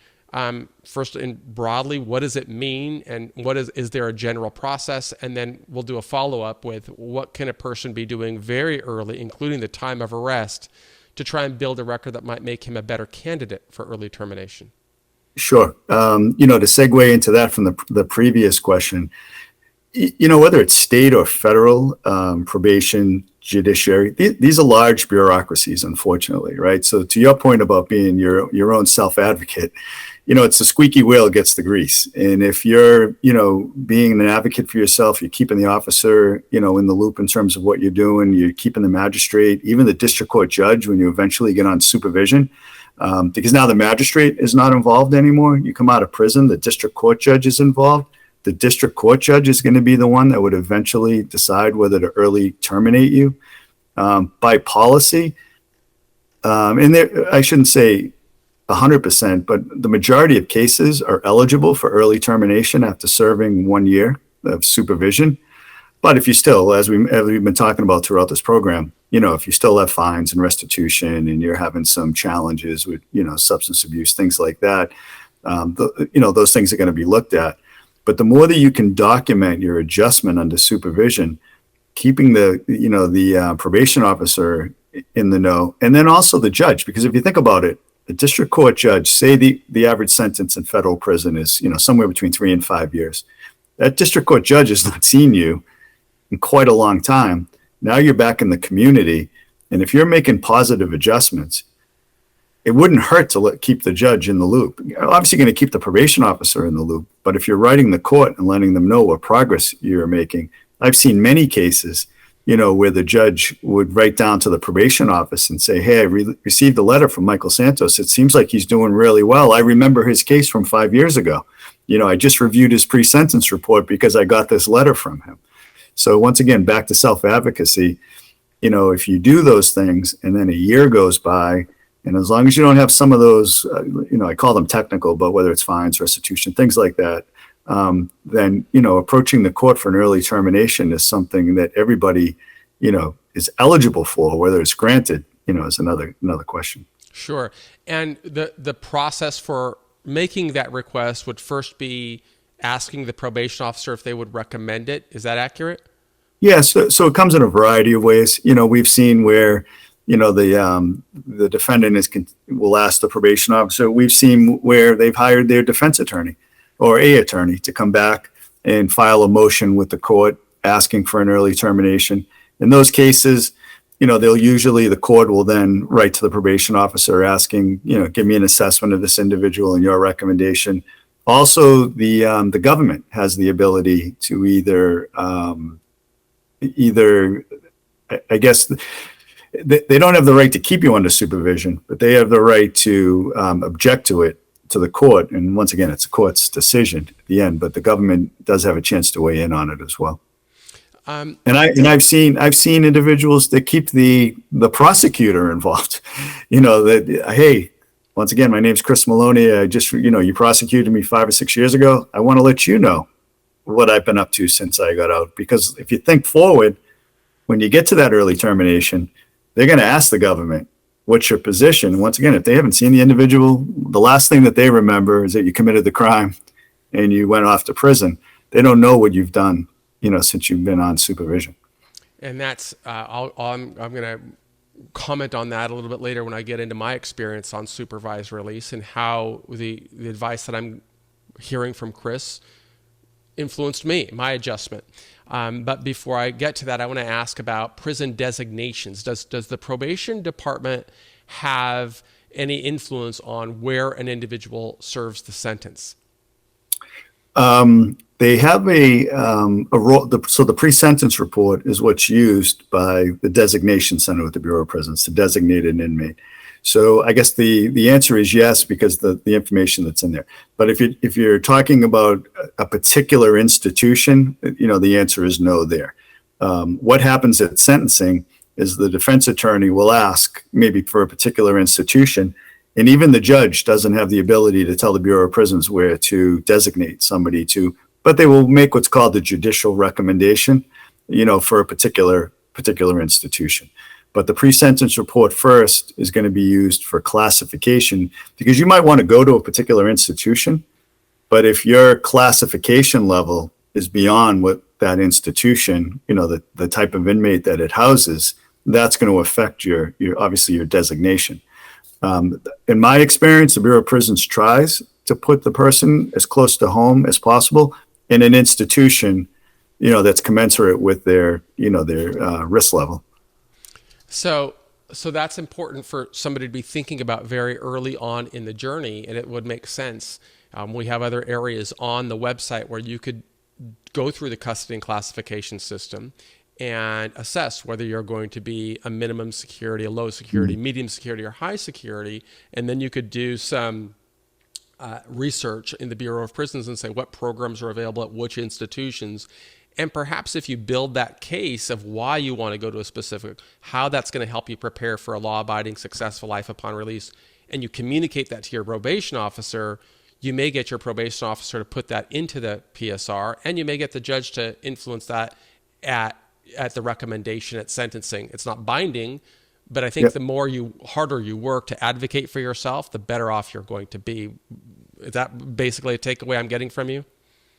First, and broadly, what does it mean, and is there a general process? And then we'll do a follow-up with what can a person be doing very early, including the time of arrest, to try and build a record that might make him a better candidate for early termination. Sure. To segue into that from the previous question, whether it's state or federal, probation, judiciary, these are large bureaucracies, unfortunately, right? So to your point about being your own self-advocate, it's the squeaky wheel gets the grease. And if you're, being an advocate for yourself, you're keeping the officer, in the loop in terms of what you're doing, you're keeping the magistrate, even the district court judge, when you eventually get on supervision, because now the magistrate is not involved anymore. You come out of prison, the district court judge is involved. The district court judge is going to be the one that would eventually decide whether to early terminate you. By policy, I shouldn't say 100%, but the majority of cases are eligible for early termination after serving 1 year of supervision. But if you still, as we've been talking about throughout this program, if you still have fines and restitution and you're having some challenges with, substance abuse, things like that, those things are going to be looked at. But the more that you can document your adjustment under supervision, keeping the probation officer in the know, and then also the judge, because if you think about it, the district court judge, say the average sentence in federal prison is, somewhere between 3 and 5 years. That district court judge has not seen you in quite a long time. Now you're back in the community. And if you're making positive adjustments, it wouldn't hurt to keep the judge in the loop. You're obviously going to keep the probation officer in the loop, but if you're writing the court and letting them know what progress you're making, I've seen many cases, where the judge would write down to the probation office and say, hey, I received a letter from Michael Santos. It seems like he's doing really well. I remember his case from 5 years ago. I just reviewed his pre-sentence report because I got this letter from him. So once again, back to self-advocacy, if you do those things and then a year goes by, and as long as you don't have some of those, I call them technical, but whether it's fines, restitution, things like that, then, approaching the court for an early termination is something that everybody, is eligible for. Whether it's granted, is another question. Sure. And the process for making that request would first be asking the probation officer if they would recommend it. Is that accurate? Yeah. So it comes in a variety of ways. We've seen where, the defendant will ask the probation officer. We've seen where they've hired their defense attorney or a attorney to come back and file a motion with the court asking for an early termination. In those cases, the court will then write to the probation officer asking, give me an assessment of this individual and your recommendation. Also, the government has the ability to either, I guess, they don't have the right to keep you under supervision, but they have the right to object to it to the court. And once again, it's the court's decision at the end, but the government does have a chance to weigh in on it as well. And I've seen individuals that keep the prosecutor involved. That, hey, once again, my name's Chris Maloney. I just, you prosecuted me 5 or 6 years ago. I want to let you know what I've been up to since I got out. Because if you think forward, when you get to that early termination, they're going to ask the government, what's your position? Once again, if they haven't seen the individual, the last thing that they remember is that you committed the crime and you went off to prison. They don't know what you've done, since you've been on supervision. And that's, I'm going to comment on that a little bit later when I get into my experience on supervised release and how the advice that I'm hearing from Chris influenced me, my adjustment. But before I get to that, I want to ask about prison designations. Does the probation department have any influence on where an individual serves the sentence? They have a role. So the pre-sentence report is what's used by the designation center with the Bureau of Prisons to designate an inmate. So I guess the answer is yes, because the information that's in there. But if you're talking about a particular institution, the answer is no there. What happens at sentencing is the defense attorney will ask maybe for a particular institution, and even the judge doesn't have the ability to tell the Bureau of Prisons where to designate somebody to, but they will make what's called the judicial recommendation, for a particular institution. But the pre-sentence report first is going to be used for classification, because you might want to go to a particular institution, but if your classification level is beyond what that institution, the type of inmate that it houses, that's going to affect your obviously your designation. In my experience, the Bureau of Prisons tries to put the person as close to home as possible in an institution, that's commensurate with their risk level. So that's important for somebody to be thinking about very early on in the journey, and it would make sense. We have other areas on the website where you could go through the custody and classification system and assess whether you're going to be a minimum security, a low security, medium security, or high security, and then you could do some research in the Bureau of Prisons and say what programs are available at which institutions. And perhaps if you build that case of why you want to go to a specific, how that's going to help you prepare for a law-abiding, successful life upon release, and you communicate that to your probation officer, you may get your probation officer to put that into the PSR, and you may get the judge to influence that at the recommendation at sentencing. It's not binding, but I think the harder you work to advocate for yourself, the better off you're going to be. Is that basically a takeaway I'm getting from you?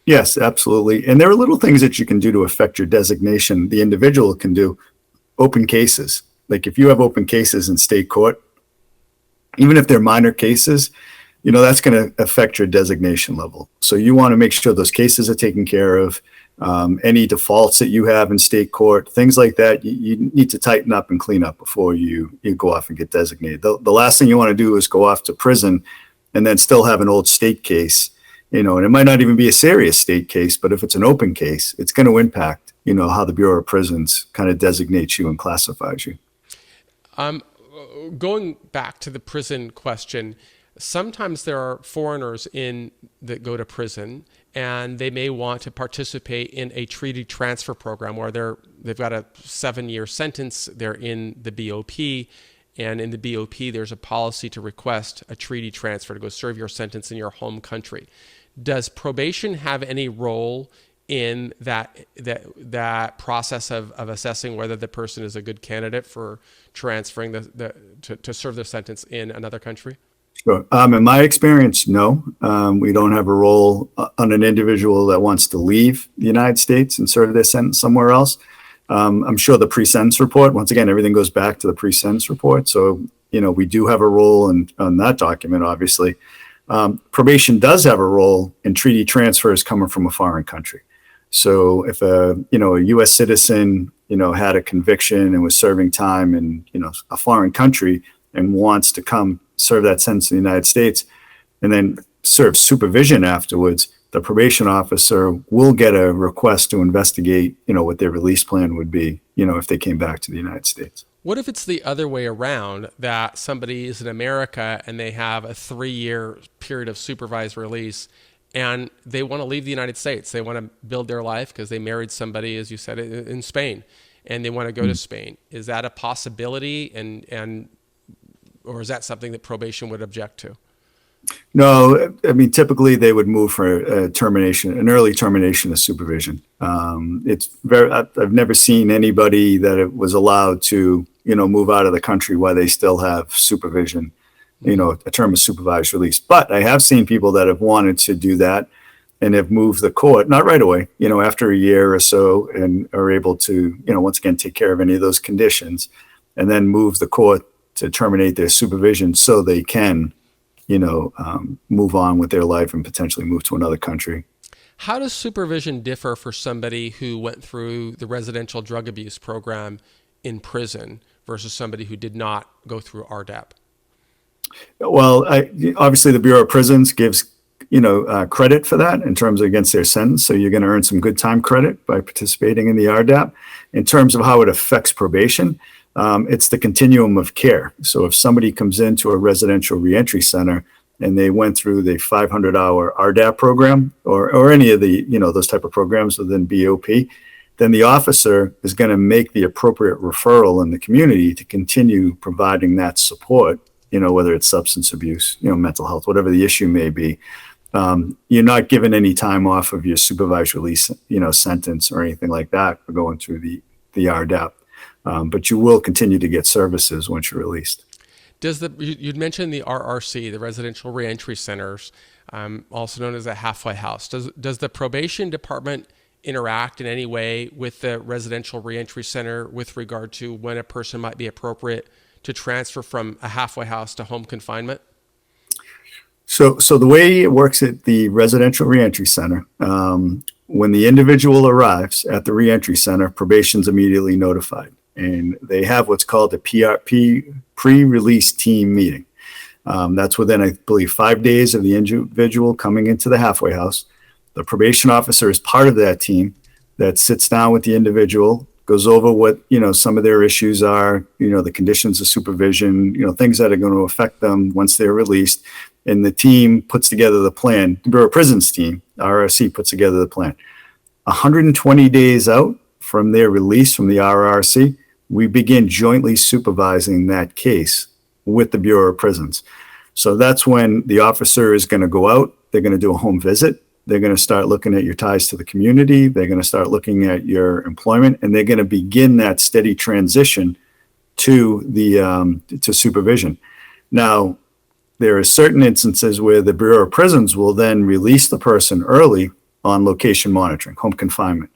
Yes, absolutely. And there are little things that you can do to affect your designation. The individual can do open cases. Like if you have open cases in state court, even if they're minor cases, that's going to affect your designation level. So you want to make sure those cases are taken care of. any defaults that you have in state court, things like that, you need to tighten up and clean up before you go off and get designated. The last thing you want to do is go off to prison and then still have an old state case, and it might not even be a serious state case, but if it's an open case, it's going to impact, how the Bureau of Prisons kind of designates you and classifies you. Going back to the prison question, sometimes there are foreigners that go to prison, and they may want to participate in a treaty transfer program where they've got a 7-year sentence. They're in the BOP, and in the BOP, there's a policy to request a treaty transfer to go serve your sentence in your home country. Does probation have any role in that process of assessing whether the person is a good candidate for transferring to serve their sentence in another country? Sure. In my experience, no. We don't have a role on an individual that wants to leave the United States and serve their sentence somewhere else. I'm sure the pre-sentence report, once again, everything goes back to the pre-sentence report. So, we do have a role on that document, obviously. Probation does have a role in treaty transfers coming from a foreign country. So if a U.S. citizen, had a conviction and was serving time in, a foreign country and wants to come serve that sentence in the United States and then serve supervision afterwards, the probation officer will get a request to investigate, what their release plan would be, if they came back to the United States. What if it's the other way around, that somebody is in America and they have a 3-year period of supervised release and they want to leave the United States? They want to build their life because they married somebody, as you said, in Spain, and they want to go to Spain. Is that a possibility, or is that something that probation would object to? No, I mean, typically they would move for an early termination of supervision. I've never seen anybody that it was allowed to, move out of the country while they still have supervision, a term of supervised release. But I have seen people that have wanted to do that and have moved the court, not right away, after a year or so, and are able to, once again, take care of any of those conditions and then move the court to terminate their supervision so they can, move on with their life and potentially move to another country. How does supervision differ for somebody who went through the residential drug abuse program in prison versus somebody who did not go through Rdap? Well, obviously the Bureau of Prisons gives, credit for that in terms of against their sentence. So you're going to earn some good time credit by participating in the Rdap. In terms of how it affects probation, it's the continuum of care. So if somebody comes into a residential reentry center and they went through the 500-hour Rdap program or any of the, those type of programs within BOP, then the officer is going to make the appropriate referral in the community to continue providing that support, whether it's substance abuse, mental health, whatever the issue may be. You're not given any time off of your supervised release, sentence or anything like that for going through the Rdap. But you will continue to get services once you're released. You'd mentioned the RRC, the Residential Reentry Centers, also known as a halfway house. Does the probation department interact in any way with the Residential Reentry Center with regard to when a person might be appropriate to transfer from a halfway house to home confinement? So the way it works at the Residential Reentry Center, when the individual arrives at the reentry center, probation's immediately notified. And they have what's called a pre-release team meeting. That's within, I believe, 5 days of the individual coming into the halfway house. The probation officer is part of that team that sits down with the individual, goes over what, some of their issues are, the conditions of supervision, things that are going to affect them once they're released. And the team puts together the plan. The Bureau of Prisons team, RRC, puts together the plan. 120 days out from their release from the RRC, we begin jointly supervising that case with the Bureau of Prisons. So that's when the officer is going to go out. They're going to do a home visit. They're going to start looking at your ties to the community. They're going to start looking at your employment, and they're going to begin that steady transition to to supervision. Now, there are certain instances where the Bureau of Prisons will then release the person early on location monitoring, home confinement.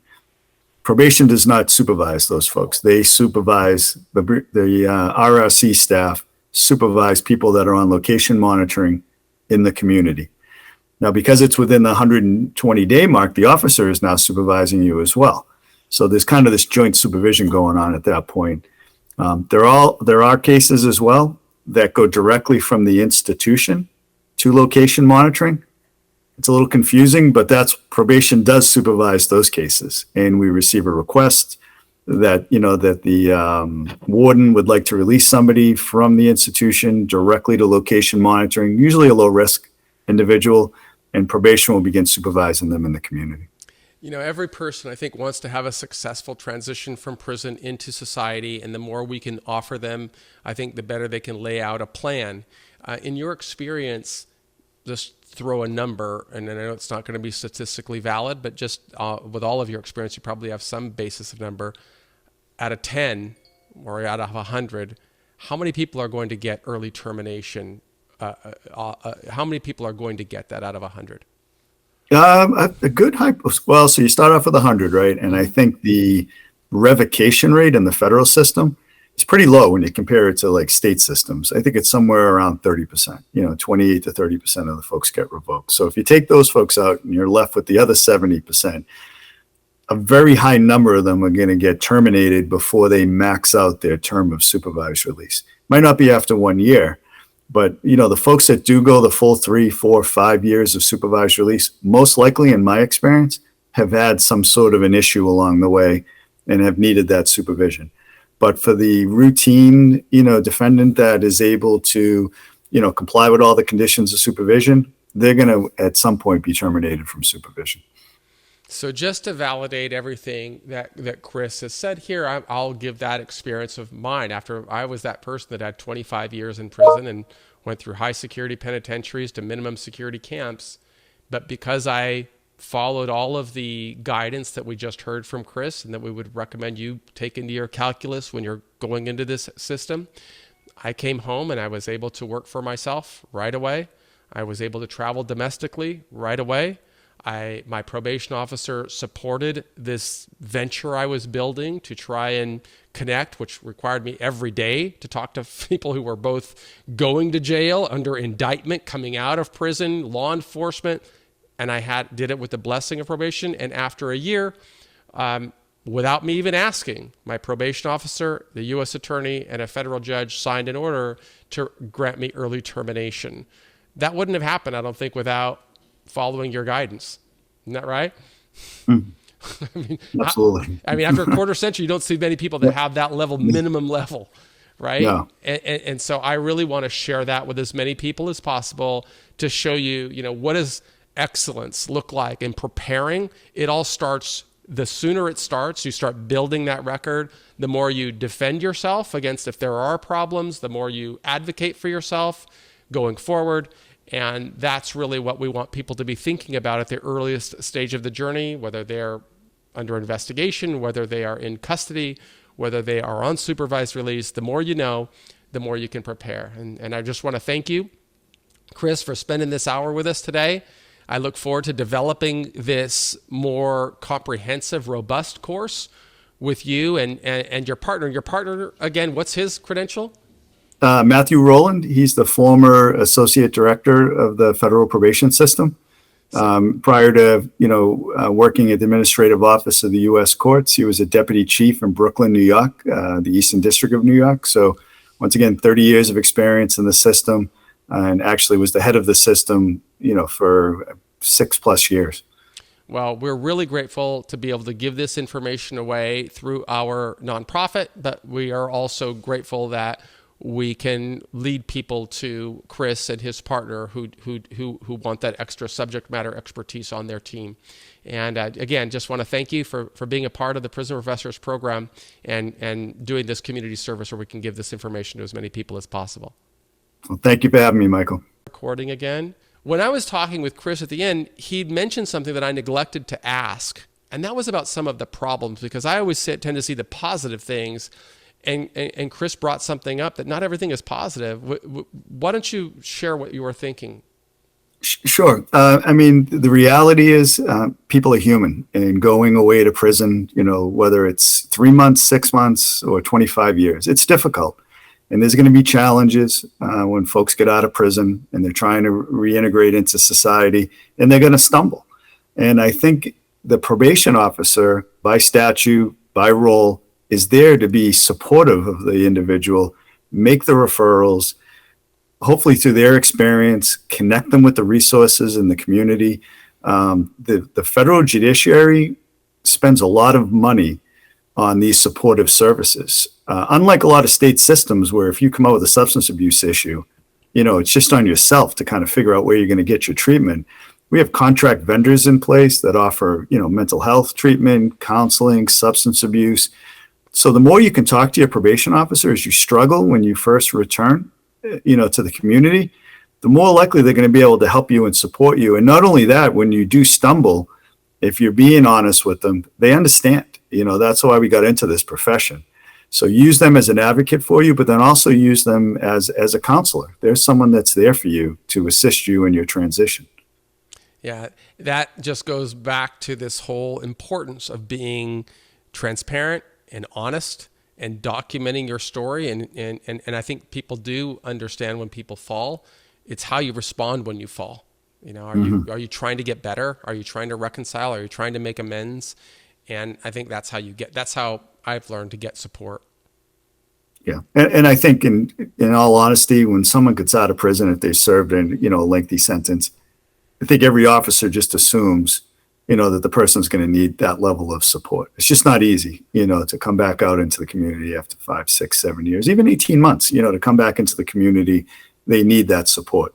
Probation does not supervise those folks. They supervise the RRC staff, supervise people that are on location monitoring in the community. Now, because it's within the 120-day mark, the officer is now supervising you as well. So there's kind of this joint supervision going on at that point. There are cases as well that go directly from the institution to location monitoring. It's a little confusing, but probation does supervise those cases, and we receive a request that the warden would like to release somebody from the institution directly to location monitoring, usually a low risk individual, and probation will begin supervising them in the community. Every person, I think, wants to have a successful transition from prison into society, and the more we can offer them, I think the better they can lay out a plan. In your experience, just throw a number, and I know it's not going to be statistically valid, but just with all of your experience, you probably have some basis of number. Out of 10 or out of 100, how many people are going to get early termination? How many people are going to get that out of 100? A good well, so you start off with 100, right? And I think the revocation rate in the federal system is pretty low when you compare it to like state systems. I think it's somewhere around 30%, 28 to 30% of the folks get revoked. So if you take those folks out and you're left with the other 70%, a very high number of them are going to get terminated before they max out their term of supervised release. Might not be after 1 year, but the folks that do go the full 3, 4, 5 years of supervised release, most likely in my experience, have had some sort of an issue along the way and have needed that supervision. But for the routine, defendant that is able to, comply with all the conditions of supervision, they're going to at some point be terminated from supervision. So just to validate everything that Chris has said here, I'll give that experience of mine. After I was that person that had 25 years in prison and went through high security penitentiaries to minimum security camps. But because I followed all of the guidance that we just heard from Chris and that we would recommend you take into your calculus when you're going into this system, I came home and I was able to work for myself right away. I was able to travel domestically right away. My probation officer supported this venture I was building to try and connect, which required me every day to talk to people who were both going to jail, under indictment, coming out of prison, law enforcement, and I did it with the blessing of probation. And after a year, without me even asking, my probation officer, the U.S. attorney, and a federal judge signed an order to grant me early termination. That wouldn't have happened, I don't think, without following your guidance. Isn't that right? Absolutely. After a quarter century, you don't see many people that have that minimum level, right? Yeah. And so I really want to share that with as many people as possible to show you, what does excellence look like in preparing. It all starts, the sooner it starts, you start building that record, the more you defend yourself against if there are problems, the more you advocate for yourself going forward. And that's really what we want people to be thinking about at the earliest stage of the journey, whether they're under investigation, whether they are in custody, whether they are on supervised release. The more you know, the more you can prepare. And I just want to thank you, Chris, for spending this hour with us today. I look forward to developing this more comprehensive, robust course with you and your partner. Your partner, again, what's his credential? Matthew Rowland, he's the former associate director of the federal probation system. Prior to, working at the administrative office of the U.S. courts, he was a deputy chief in Brooklyn, New York, the Eastern District of New York. So once again, 30 years of experience in the system, and actually was the head of the system, for 6+ years. Well, we're really grateful to be able to give this information away through our nonprofit, but we are also grateful that we can lead people to Chris and his partner who want that extra subject matter expertise on their team. And again, just want to thank you for being a part of the Prison Professors program and doing this community service where we can give this information to as many people as possible. Well, thank you for having me, Michael. Recording again. When I was talking with Chris at the end, he'd mentioned something that I neglected to ask, and that was about some of the problems, because I always tend to see the positive things. And Chris brought something up that not everything is positive. Why don't you share what you were thinking? Sure. The reality is people are human, and going away to prison, whether it's 3 months, 6 months, or 25 years, it's difficult. And there's going to be challenges when folks get out of prison and they're trying to reintegrate into society, and they're going to stumble. And I think the probation officer, by statute, by role, is there to be supportive of the individual, make the referrals, hopefully through their experience, connect them with the resources in the community. The federal judiciary spends a lot of money on these supportive services. Unlike a lot of state systems where if you come out with a substance abuse issue, it's just on yourself to kind of figure out where you're going to get your treatment. We have contract vendors in place that offer, mental health treatment, counseling, substance abuse. So the more you can talk to your probation officer as you struggle when you first return, to the community, the more likely they're going to be able to help you and support you. And not only that, when you do stumble, if you're being honest with them, they understand. That's why we got into this profession. So use them as an advocate for you, but then also use them as a counselor. There's someone that's there for you to assist you in your transition. Yeah, that just goes back to this whole importance of being transparent and honest and documenting your story. And I think people do understand when people fall. It's how you respond when you fall. Are you trying to get better? Are you trying to reconcile? Are you trying to make amends? And I think that's how I've learned to get support. Yeah. And I think in all honesty, when someone gets out of prison, if they served in, a lengthy sentence, I think every officer just assumes, that the person's going to need that level of support. It's just not easy, to come back out into the community after 5, 6, 7 years, even 18 months, to come back into the community. They need that support.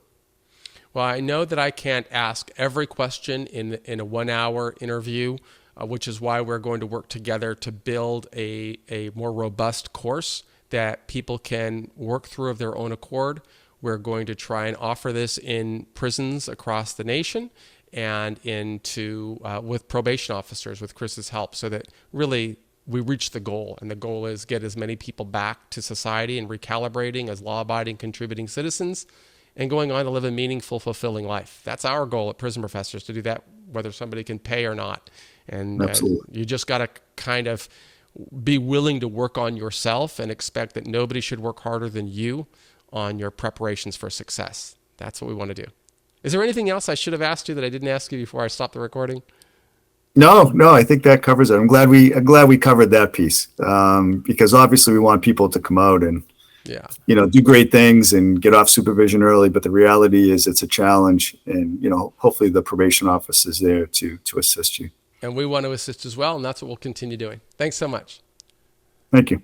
Well, I know that I can't ask every question in a 1-hour interview, which is why we're going to work together to build a more robust course that people can work through of their own accord. We're going to try and offer this in prisons across the nation and with probation officers with Chris's help, so that really we reach the goal. And the goal is get as many people back to society and recalibrating as law-abiding, contributing citizens and going on to live a meaningful, fulfilling life. That's our goal at Prison Professors, to do that whether somebody can pay or not. And you just got to kind of be willing to work on yourself and expect that nobody should work harder than you on your preparations for success. That's what we want to do. Is there anything else I should have asked you that I didn't ask you before I stopped the recording? No, I think that covers it. I'm glad we covered that piece, because obviously we want people to come out and do great things and get off supervision early. But the reality is it's a challenge, and hopefully the probation office is there to assist you. And we want to assist as well, and that's what we'll continue doing. Thanks so much. Thank you.